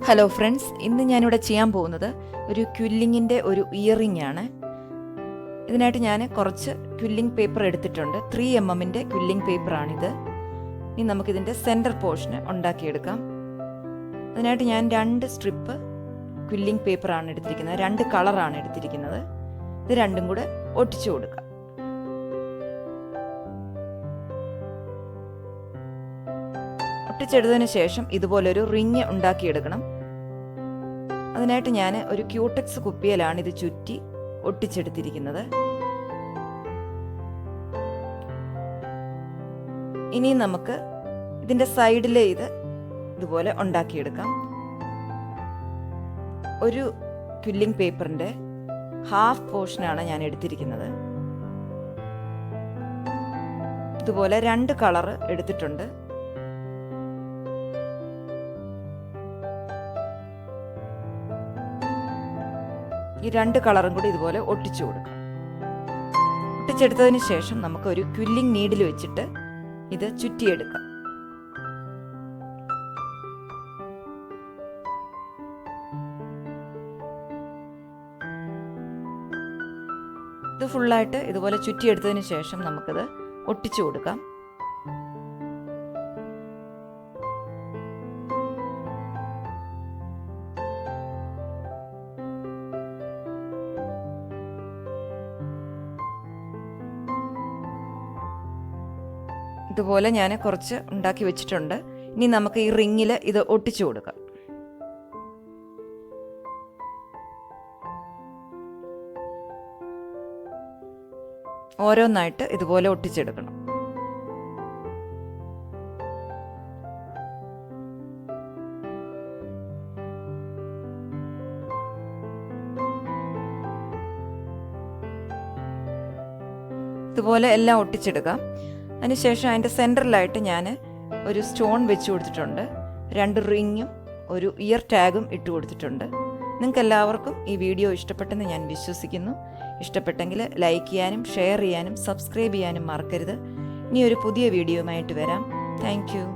Hello friends, ഇന്ന് ഞാനിവിടെ ചെയ്യാൻ പോകുന്നത് ഒരു ക്വില്ലിങ്ങിൻ്റെ ഒരു ഇയറിംഗ് ആണ്. ഇതിനായിട്ട് ഞാൻ കുറച്ച് ക്വില്ലിംഗ് പേപ്പർ എടുത്തിട്ടുണ്ട്. 3 mm ക്വില്ലിംഗ് പേപ്പറാണിത്. ഇനി നമുക്കിതിൻ്റെ സെൻറ്റർ പോർഷന് ഉണ്ടാക്കിയെടുക്കാം. അതിനായിട്ട് ഞാൻ 2 സ്ട്രിപ്പ് ക്വില്ലിംഗ് പേപ്പറാണ് എടുത്തിരിക്കുന്നത്. 2 കളറാണ് എടുത്തിരിക്കുന്നത്. ഇത് രണ്ടും കൂടെ ഒട്ടിച്ചു കൊടുക്കാം. ഒട്ടിച്ചെടുത്തതിന് ശേഷം ഇതുപോലൊരു റിങ് ഉണ്ടാക്കിയെടുക്കണം. അതിനായിട്ട് ഞാൻ ഒരു ക്യൂടെക്സ് കുപ്പിയിലാണ് ഇത് ചുറ്റി ഒട്ടിച്ചെടുത്തിരിക്കുന്നത്. ഇനി നമുക്ക് ഇതിൻ്റെ സൈഡിലെ ഇതുപോലെ ഉണ്ടാക്കിയെടുക്കാം. ഒരു ക്വില്ലിംഗ് പേപ്പറിൻ്റെ ഹാഫ് പോർഷനാണ് ഞാൻ എടുത്തിരിക്കുന്നത്. ഇതുപോലെ 2 കളറ് എടുത്തിട്ടുണ്ട്. ഈ 2 കളറും കൂടി ഇതുപോലെ ഒട്ടിച്ചു കൊടുക്കാം. ഒട്ടിച്ചെടുത്തതിന് ശേഷം നമുക്ക് ഒരു ക്വില്ലിംഗ് നീഡിൽ വെച്ചിട്ട് ഇത് ചുറ്റിയെടുക്കാം. ഇത് ഫുള്ളായിട്ട് ഇതുപോലെ ചുറ്റിയെടുത്തതിന് ശേഷം നമുക്കിത് ഒട്ടിച്ചു കൊടുക്കാം. ഇതുപോലെ ഞാൻ കുറച്ച് ഉണ്ടാക്കി വെച്ചിട്ടുണ്ട്. ഇനി നമുക്ക് ഈ റിങ്ങിൽ ഇത് ഒട്ടിച്ചു കൊടുക്കാം. ഓരോന്നായിട്ട് ഇതുപോലെ ഒട്ടിച്ചെടുക്കണം. ഇതുപോലെ എല്ലാം ഒട്ടിച്ചെടുക്കാം. അതിനുശേഷം അതിൻ്റെ സെൻറ്ററിലായിട്ട് ഞാൻ ഒരു സ്റ്റോൺ വെച്ച് കൊടുത്തിട്ടുണ്ട്. 2 റിങ്ങും ഒരു ഇയർ ടാഗും ഇട്ട് കൊടുത്തിട്ടുണ്ട്. നിങ്ങൾക്ക് എല്ലാവർക്കും ഈ വീഡിയോ ഇഷ്ടപ്പെട്ടെന്ന് ഞാൻ വിശ്വസിക്കുന്നു. ഇഷ്ടപ്പെട്ടെങ്കിൽ ലൈക്ക് ചെയ്യാനും ഷെയർ ചെയ്യാനും സബ്സ്ക്രൈബ് ചെയ്യാനും മറക്കരുത്. ഇനി ഒരു പുതിയ വീഡിയോയുമായിട്ട് വരാം. Thank you.